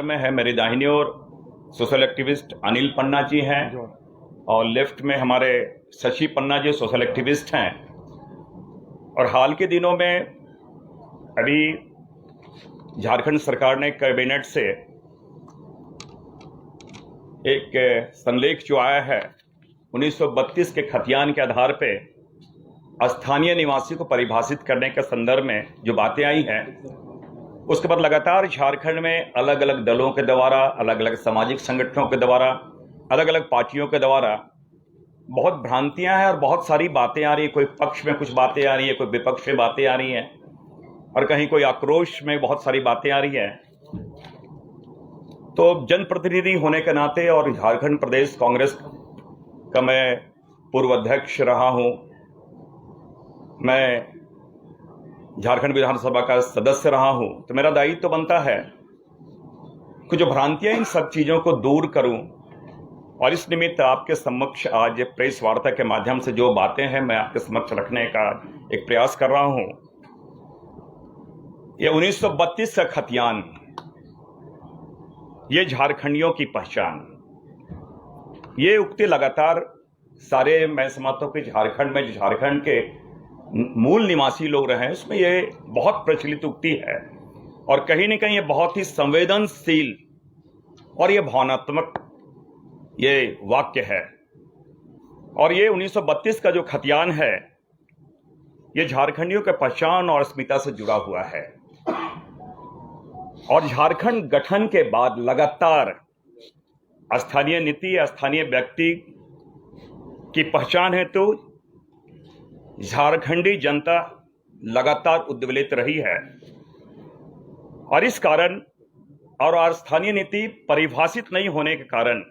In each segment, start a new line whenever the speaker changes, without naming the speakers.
में है, मेरे दाहिनी ओर सोशल एक्टिविस्ट अनिल पन्ना जी हैं और लेफ्ट में हमारे शशि पन्ना जी सोशल एक्टिविस्ट हैं। और हाल के दिनों में अभी झारखंड सरकार ने कैबिनेट से एक संलेख जो आया है 1932 के खतियान के आधार पे स्थानीय निवासी को परिभाषित करने के संदर्भ में जो बातें आई हैं, उसके बाद लगातार झारखंड में अलग अलग दलों के द्वारा, अलग अलग सामाजिक संगठनों के द्वारा, अलग अलग पार्टियों के द्वारा बहुत भ्रांतियां हैं और बहुत सारी बातें आ रही है। कोई पक्ष में कुछ बातें आ रही है, कोई विपक्ष में बातें आ रही हैं और कहीं कोई आक्रोश में बहुत सारी बातें आ रही हैं। तो जनप्रतिनिधि होने के नाते और झारखंड प्रदेश कांग्रेस का मैं पूर्व अध्यक्ष रहा हूं, मैं झारखंड विधानसभा का सदस्य रहा हूं, तो मेरा दायित्व तो बनता है कि जो भ्रांतियां इन सब चीजों को दूर करूं। और इस निमित्त आपके समक्ष आज प्रेस वार्ता के माध्यम से जो बातें हैं मैं आपके समक्ष रखने का एक प्रयास कर रहा हूं। ये 1932 का खतियान, ये झारखंडियों की पहचान, ये उक्ति लगातार सारे मैं समझता हूं कि झारखंड में जो झारखंड के मूल निवासी लोग रहे हैं उसमें ये बहुत प्रचलित उक्ति है और कहीं न कहीं ये बहुत ही संवेदनशील और ये भावनात्मक ये वाक्य है। और ये 1932 का जो खतियान है ये झारखंडियों के पहचान और अस्मिता से जुड़ा हुआ है। और झारखंड गठन के बाद लगातार स्थानीय नीति, स्थानीय व्यक्ति की पहचान है तो झारखंडी जनता लगातार उद्वेलित रही है। और इस कारण और स्थानीय नीति परिभाषित नहीं होने के कारण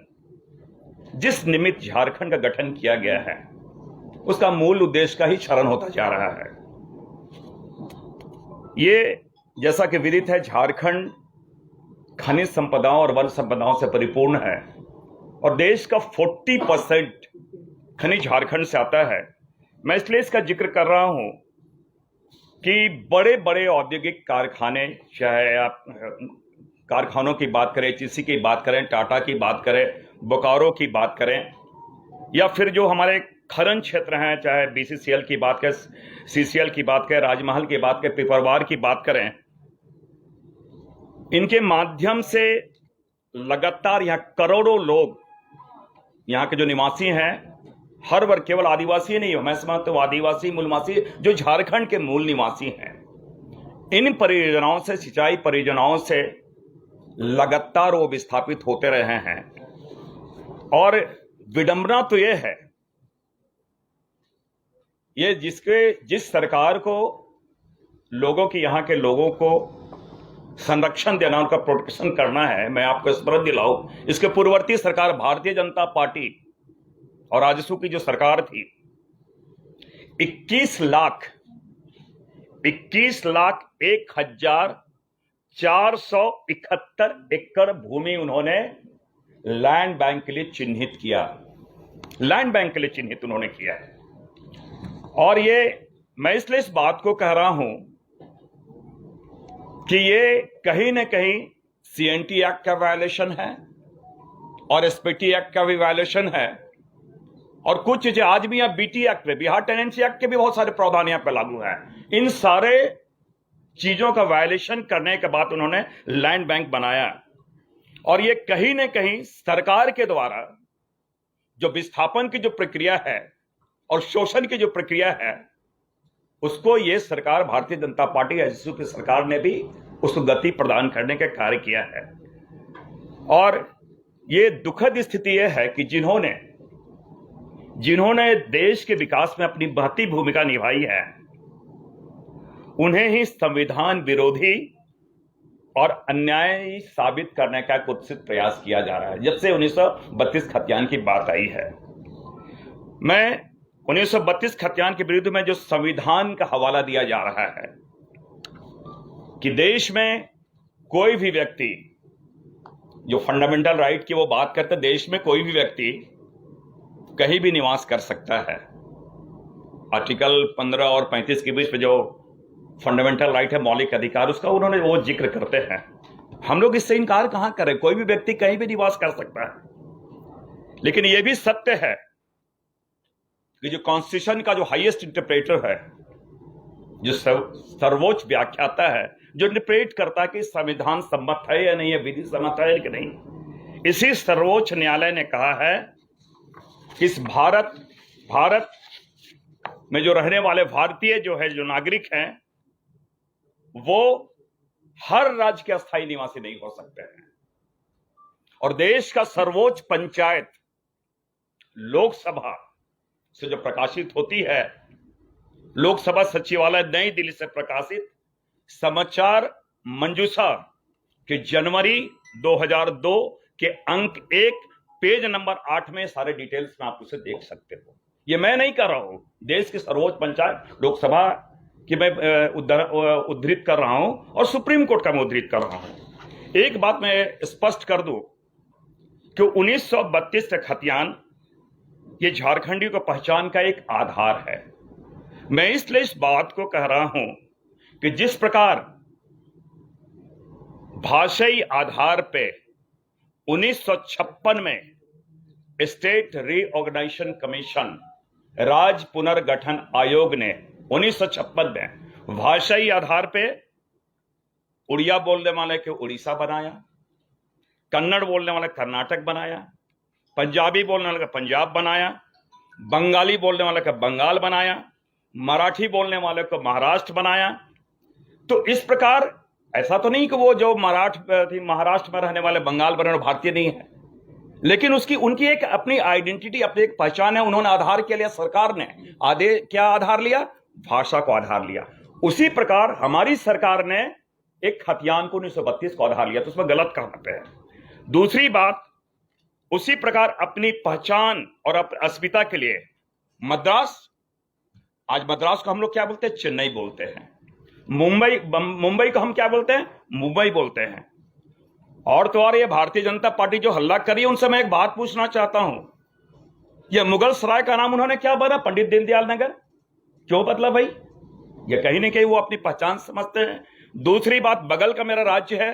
जिस निमित्त झारखंड का गठन किया गया है उसका मूल उद्देश्य का ही क्षरण होता जा रहा है। ये जैसा कि विदित है, झारखंड खनिज संपदाओं और वन संपदाओं से परिपूर्ण है और देश का 40% खनिज झारखंड से आता है। मैं इसलिए इसका जिक्र कर रहा हूं कि बड़े बड़े औद्योगिक कारखाने, चाहे आप कारखानों की बात करें, एचईसी की बात करें, टाटा की बात करें, बोकारो की बात करें, या फिर जो हमारे खनन क्षेत्र हैं, चाहे बीसीसीएल की बात करें, सीसीएल की बात करें, राजमहल की बात करें, पिपरवार की बात करें, इनके माध्यम से लगातार यहां करोड़ों लोग, यहां के जो निवासी हैं, हर वर्ग, केवल आदिवासी नहीं हो, मैं समझता हूं आदिवासी, मूलवासी, जो झारखंड के मूल निवासी हैं, इन परियोजनाओं से, सिंचाई परियोजनाओं से लगातार वो विस्थापित होते रहे हैं। और विडंबना तो ये है, ये जिस सरकार को लोगों की, यहां के लोगों को संरक्षण देना, उनका प्रोटेक्शन करना है, मैं आपको स्मरण दिलाऊं, इसके पूर्ववर्ती सरकार भारतीय जनता पार्टी और राजसू की जो सरकार थी, 21,01,471 एकड़ भूमि उन्होंने लैंड बैंक के लिए चिन्हित किया, लैंड बैंक के लिए चिन्हित उन्होंने किया है। और ये मैं इसलिए इस बात को कह रहा हूं कि ये कहीं ना कहीं सीएनटी एक्ट का वायलेशन है और एसपीटी एक्ट का भी वायलेशन है और कुछ चीजें आज भी यहां बीटी एक्ट में, बिहार टेनेंसी एक्ट के भी बहुत सारे प्रावधान यहां पर लागू हैं। इन सारे चीजों का वायलेशन करने के बाद उन्होंने लैंड बैंक बनाया और ये कहीं ना कहीं सरकार के द्वारा जो विस्थापन की जो प्रक्रिया है और शोषण की जो प्रक्रिया है, उसको ये सरकार, भारतीय जनता पार्टी राजसू की सरकार ने भी उसको गति प्रदान करने का कार्य किया है। और ये दुखद स्थिति यह है कि जिन्होंने देश के विकास में अपनी महती भूमिका निभाई है, उन्हें ही संविधान विरोधी और अन्यायी साबित करने का कुत्सित प्रयास किया जा रहा है। जब से 1932 खतियान की बात आई है, मैं 1932 खतियान के विरुद्ध में जो संविधान का हवाला दिया जा रहा है कि देश में कोई भी व्यक्ति जो फंडामेंटल राइट की वो बात करते, देश में कोई भी व्यक्ति कहीं भी निवास कर सकता है। आर्टिकल 15 और 35 के बीच में जो फंडामेंटल राइट है, मौलिक अधिकार, उसका उन्होंने वो जिक्र करते हैं। हम लोग इससे इनकार कहां करें, कोई भी व्यक्ति कहीं भी निवास कर सकता है। लेकिन यह भी सत्य है कि जो कॉन्स्टिट्यूशन का जो हाईएस्ट इंटरप्रेटर है, जो सर्वोच्च व्याख्याता है, जो इंटरप्रेट करता है कि संविधान सम्मत है या नहीं है, विधि सम्मत है कि नहीं, इसी सर्वोच्च न्यायालय ने कहा है कि इस भारत में जो रहने वाले भारतीय जो नागरिक हैं, वो हर राज्य के अस्थायी निवासी नहीं हो सकते हैं। और देश का सर्वोच्च पंचायत लोकसभा से जो प्रकाशित होती है, लोकसभा सचिवालय नई दिल्ली से प्रकाशित समाचार मंजूषा के जनवरी 2002 के अंक 1 पेज नंबर 8 में सारे डिटेल्स में आप उसे देख सकते हो। ये मैं नहीं कर रहा हूं, देश की सर्वोच्च पंचायत लोकसभा की मैं उद्धृत कर रहा हूं और सुप्रीम कोर्ट का मैं उद्धृत कर रहा हूं। एक बात मैं स्पष्ट कर दूं कि 1932 का खतियान ये झारखंडी को पहचान का एक आधार है। मैं इसलिए इस बात को कह रहा हूं कि जिस प्रकार भाषाई आधार पे 1956 में स्टेट रीऑर्गेनाइजेशन कमीशन, राज्य पुनर्गठन आयोग ने 1956 में भाषाई आधार पे उड़िया बोलने वाले को उड़ीसा बनाया, कन्नड़ बोलने वाले कर्नाटक बनाया, पंजाबी बोलने वाले का पंजाब बनाया, बंगाली बोलने वाले का बंगाल बनाया, मराठी बोलने वाले को महाराष्ट्र बनाया। तो इस प्रकार ऐसा तो नहीं कि वो जो महाराष्ट्र में रहने वाले बंगाल बने भारतीय नहीं है, लेकिन उनकी एक अपनी आइडेंटिटी, अपनी एक पहचान है। उन्होंने आधार के लिए, सरकार ने क्या आधार लिया? भाषा को आधार लिया। उसी प्रकार हमारी सरकार ने एक खतियान को 1932 को आधार लिया, तो उसमें गलत कहां पे है? दूसरी बात, उसी प्रकार अपनी पहचान और अस्मिता के लिए आज मद्रास को हम लोग क्या बोलते हैं? चेन्नई बोलते हैं। मुंबई को हम क्या बोलते हैं? मुंबई बोलते हैं। और तो और ये भारतीय जनता पार्टी जो हल्ला करी, उनसे मैं एक बात पूछना चाहता हूं, यह मुगल सराय का नाम उन्होंने क्या बना? पंडित दीनदयाल नगर क्यों बदला भाई? ये कहीं ना कहीं वो अपनी पहचान समझते हैं। दूसरी बात, बगल का मेरा राज्य है,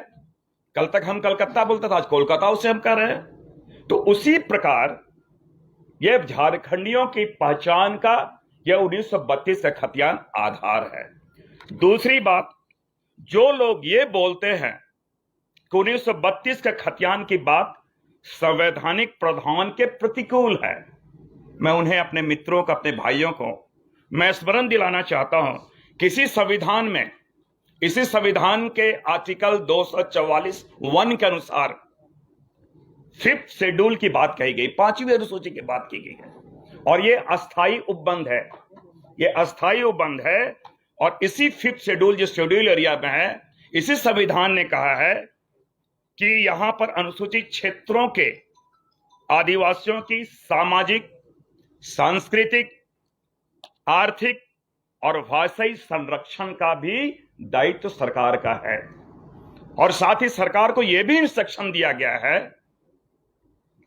कल तक हम कलकत्ता बोलते थे, आज कोलकाता उसे हम कह रहे हैं। तो उसी प्रकार ये झारखंडियों की पहचान का यह 1932 का खतियान आधार है। दूसरी बात, जो लोग ये बोलते हैं कि 1932 का खतियान की बात संवैधानिक प्रावधान के प्रतिकूल है, मैं उन्हें, अपने मित्रों को, अपने भाइयों को मैं स्मरण दिलाना चाहता हूं कि इसी संविधान के आर्टिकल 244(1) के अनुसार 5th शेड्यूल की बात कही गई, 5वीं अनुसूची की बात की गई है, और ये अस्थायी उपबंध है, ये अस्थायी उपबंध है। और इसी 5th शेड्यूल, जो शेड्यूल एरिया में है, इसी संविधान ने कहा है कि यहां पर अनुसूचित क्षेत्रों के आदिवासियों की सामाजिक, सांस्कृतिक, आर्थिक और भाषाई संरक्षण का भी दायित्व सरकार का है। और साथ ही सरकार को यह भी इंस्ट्रक्शन दिया गया है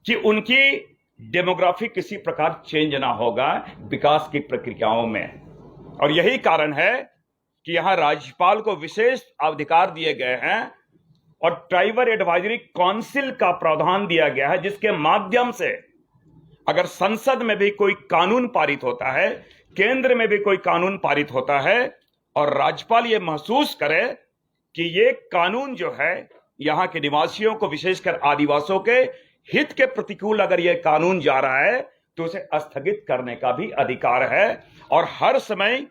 कि उनकी डेमोग्राफी किसी प्रकार चेंज ना होगा विकास की प्रक्रियाओं में। और यही कारण है कि यहां राज्यपाल को विशेष अधिकार दिए गए हैं और ट्राइबल एडवाइजरी काउंसिल का प्रावधान दिया गया है, जिसके माध्यम से अगर संसद में भी कोई कानून पारित होता है, केंद्र में भी कोई कानून पारित होता है, और राज्यपाल ये महसूस करे कि ये कानून जो है यहां के निवासियों को, विशेषकर आदिवासियों के हित के प्रतिकूल अगर ये कानून जा रहा है, तो उसे स्थगित करने का भी अधिकार है। और हर समय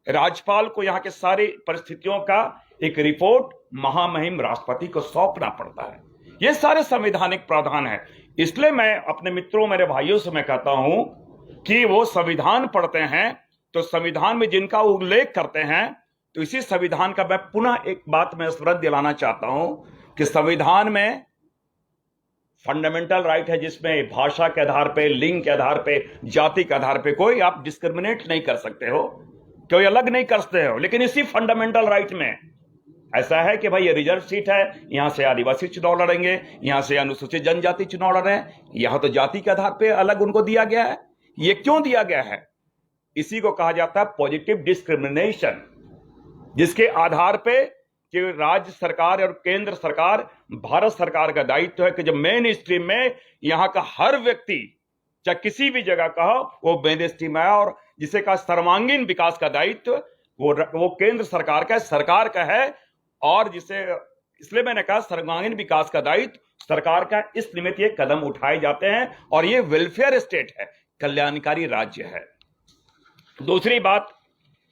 राज्यपाल को यहां के सारी परिस्थितियों का एक रिपोर्ट महामहिम राष्ट्रपति को सौंपना पड़ता है। ये सारे संवैधानिक प्रावधान है। इसलिए मैं अपने मित्रों, मेरे भाइयों से मैं कहता हूं कि वो संविधान पढ़ते हैं तो संविधान में जिनका उल्लेख करते हैं, तो इसी संविधान का मैं पुनः एक बात मैं स्मरण दिलाना चाहता हूं कि संविधान में फंडामेंटल राइट है, जिसमें भाषा के आधार पे, लिंग के आधार पे, जाति के आधार पे कोई आप डिस्क्रिमिनेट नहीं कर सकते हो, कोई अलग नहीं कर सकते हो। लेकिन इसी फंडामेंटल राइट में ऐसा है कि भाई ये रिजर्व सीट है, यहां से आदिवासी चुनाव लड़ेंगे, यहां से अनुसूचित जनजाति चुनाव लड़ रहे हैं, यहां तो जाति के आधार पे अलग उनको दिया गया है। ये क्यों दिया गया है? इसी को कहा जाता है पॉजिटिव डिस्क्रिमिनेशन, जिसके आधार पे कि राज्य सरकार और केंद्र सरकार, भारत सरकार का दायित्व है कि जो मेन स्ट्रीम में यहां का हर व्यक्ति चाहे किसी भी जगह का हो वो मेन स्ट्रीम है, और जिसे का सर्वांगीण विकास का दायित्व वो केंद्र सरकार का है। और जिसे इसलिए मैंने कहा सर्वांगीण विकास का दायित्व सरकार का, इस निमित्त ये कदम उठाए जाते हैं और ये वेलफेयर स्टेट है, कल्याणकारी राज्य है। दूसरी बात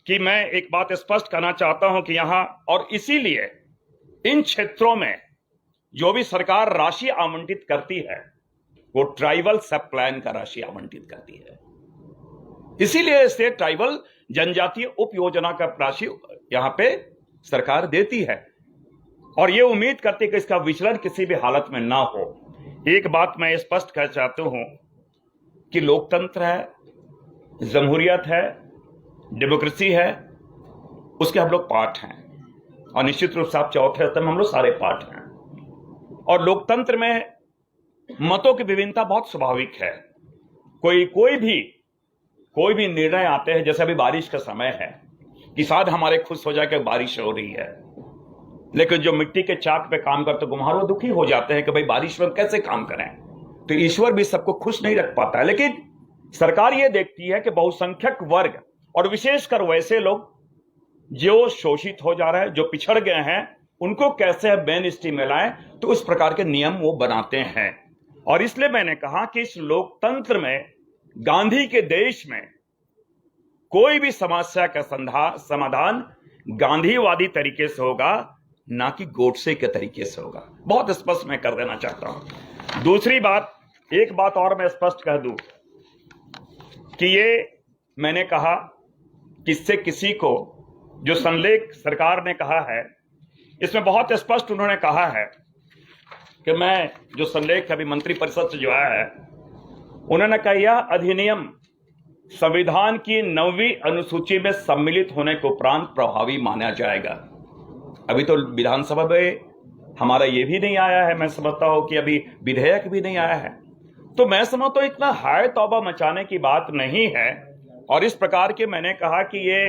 कि मैं एक बात स्पष्ट करना चाहता हूं कि यहां, और इसीलिए इन क्षेत्रों में जो भी सरकार राशि आवंटित करती है वो ट्राइबल सब प्लान का राशि आवंटित करती है, इसीलिए इसे ट्राइबल जनजातीय उप योजना का राशि यहां पे सरकार देती है, और ये उम्मीद करती है कि इसका विचलन किसी भी हालत में ना हो। एक बात मैं स्पष्ट कर चाहता हूं कि लोकतंत्र है, जमहूरियत है, डेमोक्रेसी है, उसके हम लोग पार्ट हैं, और निश्चित रूप से आप चौथे स्तंभ हम लोग सारे पार्ट हैं। और लोकतंत्र में मतों की विभिन्नता बहुत स्वाभाविक है। कोई भी निर्णय आते हैं, जैसे अभी बारिश का समय है, किसान हमारे खुश हो जाए कि बारिश हो रही है, लेकिन जो मिट्टी के चाक पे काम करते कुम्हार दुखी हो जाते हैं कि भाई बारिश में कैसे काम करें। तो ईश्वर भी सबको खुश नहीं रख पाता है, लेकिन सरकार ये देखती है कि बहुसंख्यक वर्ग और विशेषकर वैसे लोग जो शोषित हो जा रहे हैं, जो पिछड़ गए हैं, उनको कैसे मेन स्ट्रीम में लाएं, तो उस प्रकार के नियम वो बनाते हैं। और इसलिए मैंने कहा कि इस लोकतंत्र में, गांधी के देश में, कोई भी समस्या का समाधान गांधीवादी तरीके से होगा, ना कि गोडसे के तरीके से होगा। बहुत स्पष्ट मैं कर देना चाहता हूं। दूसरी बात, एक बात और मैं स्पष्ट कर दूं कि ये मैंने कहा कि इससे किसी को, जो संलेख सरकार ने कहा है, इसमें बहुत स्पष्ट उन्होंने कहा है कि मैं जो संलेख अभी मंत्रिपरिषद से जो आया है, उन्होंने कहा यह अधिनियम संविधान की 9वीं अनुसूची में सम्मिलित होने के उपरांत प्रभावी माना जाएगा। अभी तो विधानसभा में हमारा ये भी नहीं आया है, मैं समझता हूं कि अभी विधेयक भी नहीं आया है, तो मैं समझता हूं इतना हाय तौबा मचाने की बात नहीं है। और इस प्रकार के मैंने कहा कि ये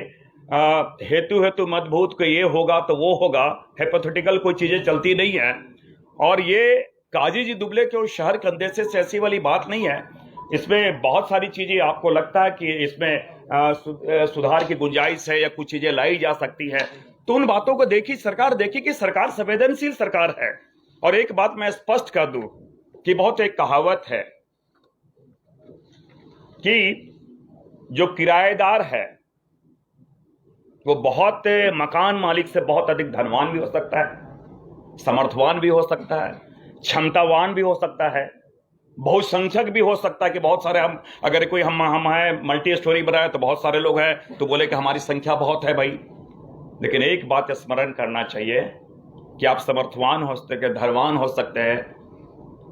हेतु मतभूत को ये होगा तो वो होगा, हाइपोथेटिकल कोई चीजें चलती नहीं है। और ये काजी जी दुबले के शहर कंदेसे से ऐसी वाली बात नहीं है, इसमें बहुत सारी चीजें आपको लगता है कि इसमें सुधार की गुंजाइश है या कुछ चीजें लाई जा सकती है, तो उन बातों को देखी कि सरकार संवेदनशील सरकार है। और एक बात मैं स्पष्ट कर दूं कि बहुत एक कहावत है कि जो किराएदार है वो बहुत मकान मालिक से बहुत अधिक धनवान भी हो सकता है, समर्थवान भी हो सकता है, क्षमतावान भी हो सकता है, बहुसंख्यक भी हो सकता है कि बहुत सारे हम है मल्टी स्टोरी बनाए तो बहुत सारे लोग हैं तो बोले कि हमारी संख्या बहुत है भाई। लेकिन एक बात स्मरण करना चाहिए कि आप समर्थवान हो सकते हैं, धनवान हो सकते हैं,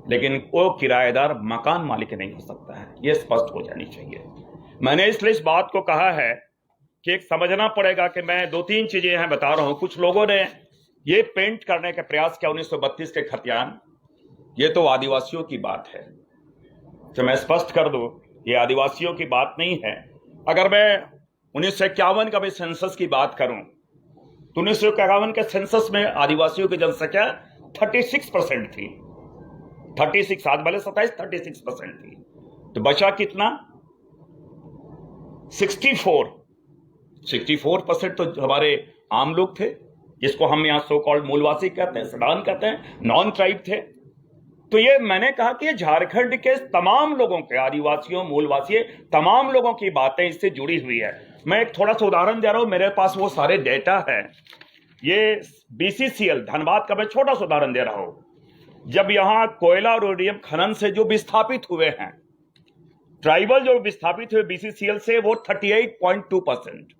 लेकिन वो किराएदार मकान मालिक नहीं हो सकता है, यह स्पष्ट हो जानी चाहिए। मैंने इसलिए इस बात को कहा है कि एक समझना पड़ेगा कि मैं 2-3 चीजें यहां बता रहा हूं। कुछ लोगों ने ये पेंट करने का प्रयास किया 1932 के खतियान, ये तो आदिवासियों की बात है। तो मैं स्पष्ट कर दूं, ये आदिवासियों की बात नहीं है। अगर मैं 1951 का भी सेंसस की बात करूं तो 1951 के सेंसस में आदिवासियों की जनसंख्या 36% थी, 36, आज भले 27, 36% थी। तो बचा कितना? 64% तो हमारे आम लोग थे, जिसको हम यहां सो कॉल्ड मूलवासी कहते हैं, सडान कहते हैं, नॉन ट्राइब थे। तो ये मैंने कहा कि झारखंड के तमाम लोगों के, आदिवासियों, मूलवासी, तमाम लोगों की बातें इससे जुड़ी हुई है। मैं एक थोड़ा सा उदाहरण दे रहा हूं, मेरे पास वो सारे डेटा है। ये BCCL धनबाद का मैं छोटा सा उदाहरण दे रहा हूं। जब यहां कोयला और रोडियम खनन से जो विस्थापित हुए हैं, ट्राइबल जो विस्थापित हुए BCCL से, वो 38.2%,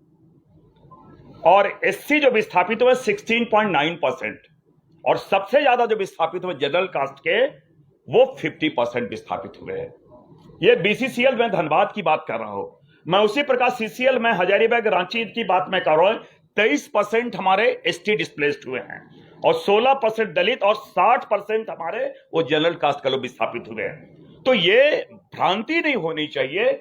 और SC जो विस्थापित हुए 16.9%, और सबसे ज्यादा जो विस्थापित हुए जनरल कास्ट के, वो 50% विस्थापित हुए हैं। ये BCCL में धनबाद की बात कर रहा हूं। मैं उसी प्रकार CCL में हजारीबाग रांची की बात मैं कर रहा हूं। 23% हमारे ST डिस्प्लेस्ड हुए हैं, और 16% दलित, और 60% हमारे वो जनरल कास्ट के लोग विस्थापित हुए हैं। तो ये भ्रांति नहीं होनी चाहिए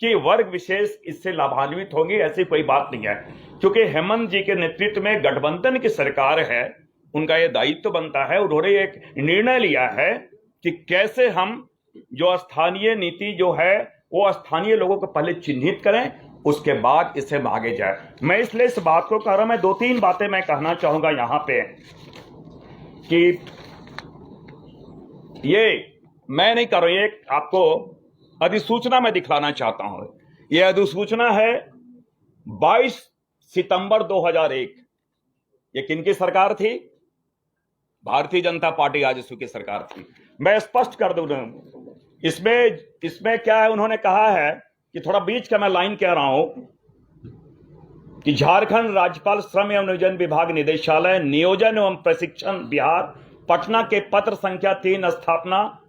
कि वर्ग विशेष इससे लाभान्वित होंगे, ऐसी कोई बात नहीं है। क्योंकि हेमंत जी के नेतृत्व में गठबंधन की सरकार है, उनका यह दायित्व बनता है, उन्होंने एक निर्णय लिया है कि कैसे हम जो स्थानीय नीति जो है वो स्थानीय लोगों को पहले चिन्हित करें, उसके बाद इससे आगे जाए। मैं इसलिए इस बात को कह रहा हूं, मैं 2-3 बातें मैं कहना चाहूंगा यहां पे कि ये मैं नहीं कर रहा हूं, ये आपको अधिसूचना में दिखलाना चाहता हूं। ये अधिसूचना है 22 सितंबर 2001। ये किनकी सरकार थी? भारतीय जनता पार्टी राजस्व की सरकार थी। मैं स्पष्ट कर दूं, इसमें क्या है, उन्होंने कहा है कि थोड़ा बीच का मैं लाइन कह रहा हूं कि झारखंड राज्यपाल श्रम एवं नियोजन विभाग निदेशालय नियोजन एवं प्रशिक्षण बिहार पटना के पत्र संख्या 3 स्थापना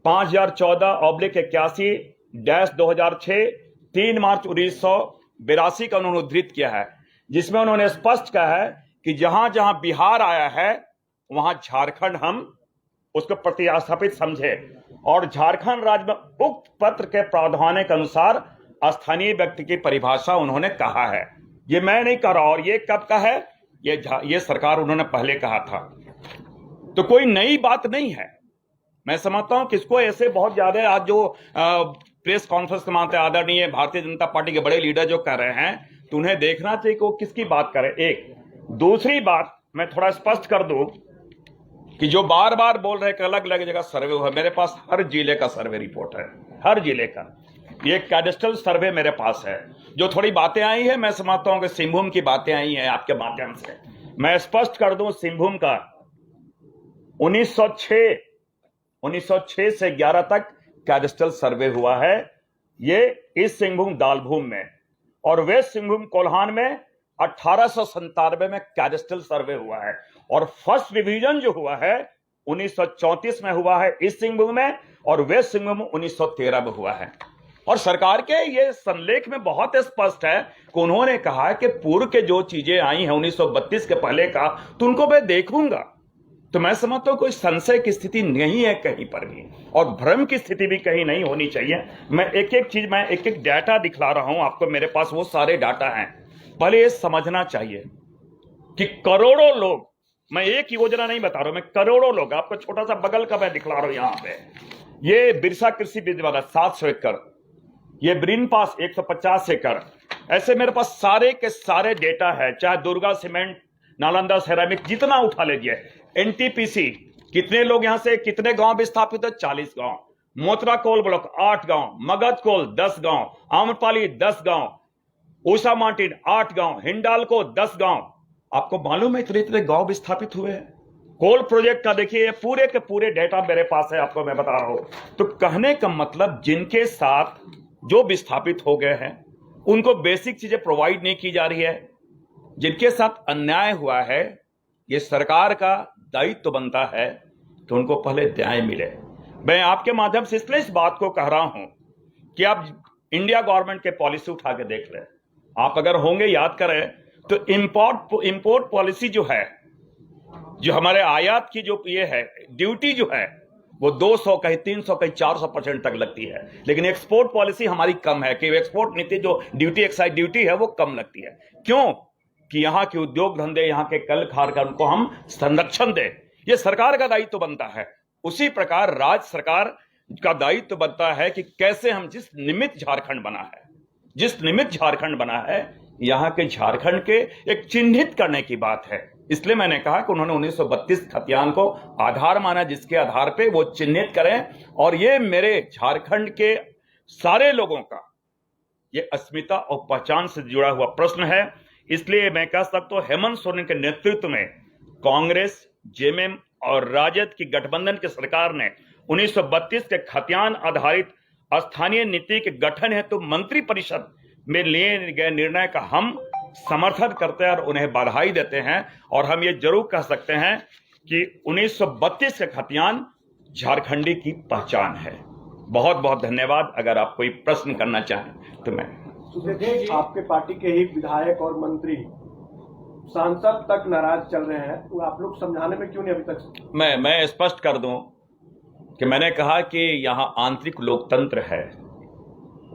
5014/81-2006 3 मार्च 1982 का उन्होंने उद्धृत किया है, जिसमें उन्होंने स्पष्ट कहा है कि जहां जहां बिहार आया है वहां झारखंड हम उसको प्रतिस्थापित समझे, और झारखंड राज्य में उक्त पत्र के प्रावधान के अनुसार स्थानीय व्यक्ति की परिभाषा उन्होंने कहा है। ये मैं नहीं कह रहा, और ये कब का है? ये सरकार उन्होंने पहले कहा था, तो कोई नई बात नहीं है। मैं समझता हूं किसको ऐसे बहुत ज्यादा आज जो प्रेस कॉन्फ्रेंस मानते आदरणीय भारतीय जनता पार्टी के बड़े लीडर जो कर रहे हैं, तो उन्हें देखना चाहिए कि वो किसकी बात करें। एक दूसरी बात मैं थोड़ा स्पष्ट कर दूं कि जो बार बार बोल रहे कि अलग अलग जगह सर्वे हुआ, मेरे पास हर जिले का सर्वे रिपोर्ट है, हर जिले का। ये कैडेस्ट्रल सर्वे मेरे पास है। जो थोड़ी बातें आई है, मैं समझता हूं कि सिंहभूम की बातें आई हैं आपके माध्यम से। मैं स्पष्ट कर दूं, सिंहभूम का 1906 से 11 तक कैडेस्ट्रल सर्वे हुआ है, ये ईस्ट सिंहभूम दालभूम में, और वेस्ट सिंहभूम कोल्हान में 1897 में कैडेस्ट्रल सर्वे हुआ है, और फर्स्ट रिवीजन जो हुआ है 1934 में हुआ है ईस्ट सिंहभूम में, और वेस्ट सिंहभूम 1913 में हुआ है। और सरकार के ये संलेख में बहुत स्पष्ट है कि उन्होंने कहा कि पूर्व के जो चीजें आई हैं 1932 के पहले का, तो उनको मैं देखूंगा। तो मैं समझता हूं कोई संशय की स्थिति नहीं है कहीं पर भी, और भ्रम की स्थिति भी कहीं नहीं होनी चाहिए। मैं एक एक डाटा दिखला रहा हूं आपको, मेरे पास वो सारे डाटा हैं। पहले ये समझना चाहिए कि करोड़ों लोग, मैं एक योजना नहीं बता रहा हूं, मैं करोड़ों लोग, आपको छोटा सा बगल का मैं दिखला रहा हूं। यहां पे ये बिरसा कृषि विद्यालय 700 एकड़, ये ब्रिन पास 150 एकड़, ऐसे मेरे पास सारे के सारे डेटा है। चाहे दुर्गा सीमेंट, नालंदा सेरामिक, जितना उठा लीजिए। एनटीपीसी, कितने लोग यहां से, कितने गांव विस्थापित है? 40 गांव। मोतरा कोल ब्लॉक 8 गांव, मगध कोल 10 गांव, आम्रपाली 10 गांव, ऊषा मार्टिन 8 गांव, हिंडाल्को 10 गांव। आपको मालूम है इतने गांव विस्थापित हुए हैं? कोल प्रोजेक्ट का देखिए, पूरे के पूरे डेटा मेरे पास है, आपको मैं बता रहा हूं। तो कहने का मतलब, जिनके साथ जो विस्थापित हो गए हैं उनको बेसिक चीजें प्रोवाइड नहीं की जा रही है, जिनके साथ अन्याय हुआ है, ये सरकार का दायित्व बनता है कि उनको पहले न्याय मिले। मैं आपके माध्यम से इसलिए इस बात को कह रहा हूं कि आप इंडिया गवर्नमेंट के पॉलिसी उठा के देख लें। आप अगर होंगे याद करें तो इंपोर्ट पॉलिसी जो है, जो हमारे आयात की जो ये है ड्यूटी जो है, वो 200 कहीं 300 कहीं 400% तक लगती है, लेकिन एक्सपोर्ट पॉलिसी हमारी कम है कि एक्सपोर्ट नीति जो ड्यूटी, एक्साइज ड्यूटी है, वो कम लगती है। क्यों? कि यहां के उद्योग धंधे, यहां के कल कारखानों उनको हम संरक्षण दें, ये सरकार का दायित्व बनता है। उसी प्रकार राज्य सरकार का दायित्व बनता है कि कैसे हम जिस निमित्त झारखंड बना है, यहां के झारखंड के एक चिन्हित करने की बात है। इसलिए मैंने कहा कि उन्होंने 1932 खतियान को आधार माना, जिसके आधार पे वो चिन्हित करें। और ये मेरे झारखंड के सारे लोगों का ये अस्मिता और पहचान से जुड़ा हुआ प्रश्न है। इसलिए मैं कह सकता हूं, हेमंत सोरेन के नेतृत्व में कांग्रेस, जेएमएम और राजद की गठबंधन की सरकार ने 1932 के खतियान आधारित स्थानीय नीति के गठन हेतु मंत्रिपरिषद में लिए गए निर्णय का हम समर्थन करते हैं और उन्हें बधाई देते हैं। और हम ये जरूर कह सकते हैं कि 1932 के खतियान झारखंडी की पहचान है। बहुत बहुत धन्यवाद। अगर आप कोई प्रश्न करना चाहें तो मैं।
आपके पार्टी के ही विधायक और मंत्री सांसद तक नाराज चल रहे हैं, तो आप लोग समझाने में क्यों नहीं अभी तक?
मैं स्पष्ट कर दूं कि मैंने कहा कि यहां आंतरिक लोकतंत्र है,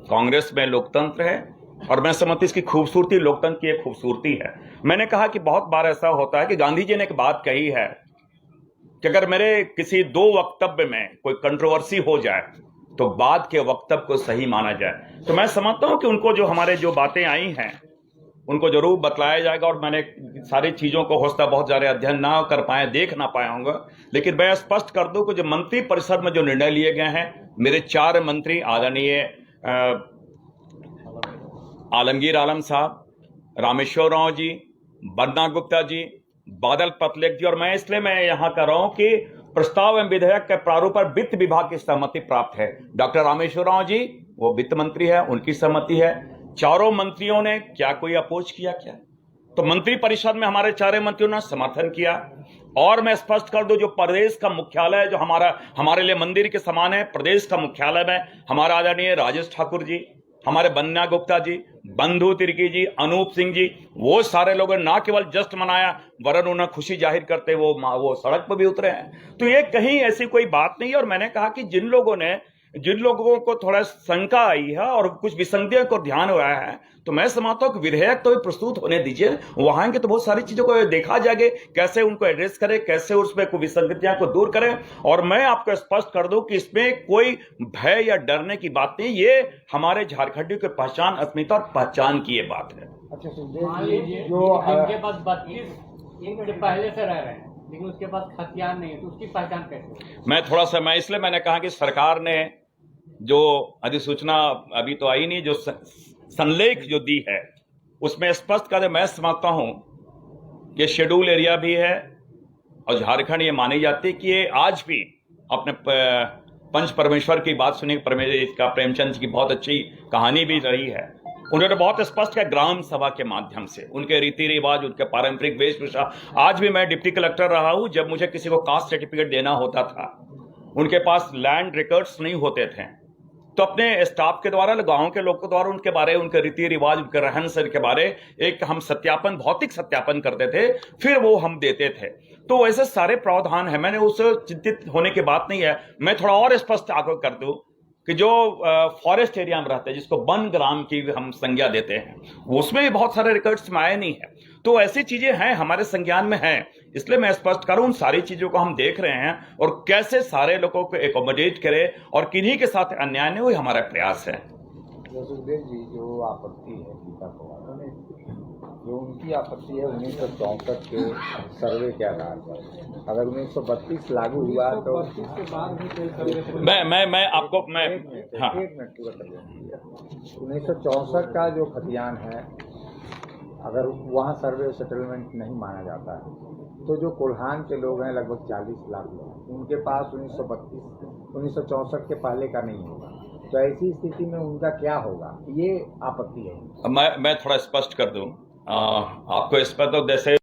कांग्रेस में लोकतंत्र है और मैं समझती इसकी खूबसूरती लोकतंत्र की एक खूबसूरती है। मैंने कहा कि बहुत बार ऐसा होता है कि गांधी जी ने एक बात कही है कि अगर मेरे किसी दो वक्तव्य में कोई कंट्रोवर्सी हो जाए तो बाद के वक्तव्य को सही माना जाए। तो मैं समझता हूं कि उनको जो हमारे जो बातें आई हैं उनको जरूर बतलाया जाएगा, और मैंने सारी चीजों को होता बहुत ज्यादा अध्ययन ना कर पाए, देख ना पाया होगा, लेकिन मैं स्पष्ट कर दूं कि जो मंत्री परिषद में जो निर्णय लिए गए हैं, मेरे 4 मंत्री आदरणीय आलमगीर आलम साहब, रामेश्वर राव जी, बन्ना गुप्ता जी, बादल पत्रलेख जी, और मैं इसलिए मैं यहां कर रहा हूं कि प्रस्ताव एवं विधेयक के प्रारूप पर वित्त विभाग की सहमति प्राप्त है। डॉक्टर रामेश्वर राव जी वो वित्त मंत्री है, उनकी सहमति है। चारों मंत्रियों ने क्या कोई अपोज किया क्या? तो मंत्री परिषद में हमारे 4 मंत्रियों ने समर्थन किया। और मैं स्पष्ट कर दूं, जो प्रदेश का मुख्यालय जो हमारे लिए मंदिर के समान है, प्रदेश का मुख्यालय में हमारा आदरणीय राजेश ठाकुर जी, हमारे बन्ना गुप्ता जी, बंधु तिर्की जी, अनूप सिंह जी, वो सारे लोगों ने ना केवल जस्ट मनाया वरन उन्हें खुशी जाहिर करते वो सड़क पर भी उतरे हैं। तो ये कहीं ऐसी कोई बात नहीं है। और मैंने कहा कि जिन लोगों को थोड़ा शंका आई है और कुछ विसंगतियों को ध्यान हुआ है, तो मैं समझता हूं कि विधेयक तो प्रस्तुत होने दीजिए, वहां के तो बहुत सारी चीजों को देखा जाएगा, कैसे उनको एड्रेस करें, कैसे उसमें कोई विसंगतियों को दूर करें। और मैं आपको स्पष्ट कर दूं कि इसमें कोई भय या डरने की बात नहीं, ये हमारे झारखंडियों की पहचान, अस्मिता और पहचान की ये बात है।
अच्छा सुखदेव, जो इनके पास 32 इनके पहले से रह रहे हैं लेकिन उसके पास हथियार नहीं है, तो उसकी पहचान कैसे?
मैं इसलिए मैंने कहा कि सरकार ने जो अधिसूचना अभी तो आई नहीं, जो संलेख जो दी है उसमें स्पष्ट कर मैं समझता हूं कि शेड्यूल एरिया भी है और झारखंड ये मानी जाती है कि ये आज भी अपने पंच परमेश्वर की बात सुनी, प्रेमचंद जी की बहुत अच्छी कहानी भी रही है। उन्होंने बहुत स्पष्ट किया ग्राम सभा के माध्यम से, उनके रीति रिवाज, उनके पारंपरिक वेशभूषा। आज भी मैं डिप्टी कलेक्टर रहा हूं, जब मुझे किसी को कास्ट सर्टिफिकेट देना होता था, उनके पास लैंड रिकॉर्ड्स नहीं होते थे, तो अपने स्टाफ के द्वारा, गांव के लोग के द्वारा उनके बारे, उनके रीति रिवाज, उनके रहन सहन के बारे एक हम सत्यापन, भौतिक सत्यापन करते थे, फिर वो हम देते थे। तो ऐसे सारे प्रावधान है, मैंने उससे चिंतित होने की बात नहीं है। मैं थोड़ा और स्पष्ट आगे कर दूं कि जो फॉरेस्ट एरिया में रहते हैं, जिसको वन ग्राम की हम संज्ञा देते हैं, उसमें भी बहुत सारे रिकॉर्ड्स में आए नहीं है। तो ऐसी चीजें हैं, हमारे संज्ञान में हैं, इसलिए मैं स्पष्ट करूं, उन सारी चीजों को हम देख रहे हैं और कैसे सारे लोगों को एकोमोडेट करें और किन्हीं के साथ अन्याय नहीं, वही हमारा प्रयास है।
सुखदेव जी, जो आपत्ति है गीता पवार ने, जो उनकी आपत्ति है 1964 के सर्वे के आधार पर, अगर 1932 लागू हुआ तो
मैं आपको हाँ
1964 का जो खतियान है, अगर वहाँ सर्वे सेटलमेंट नहीं माना जाता है तो जो कोल्हान के लोग हैं लगभग 40 लाख लोग, उनके पास 1964 के पहले का नहीं होगा। तो ऐसी स्थिति में उनका क्या होगा, ये आपत्ति है।
मैं थोड़ा स्पष्ट कर दूं आपको, इस पर तो जैसे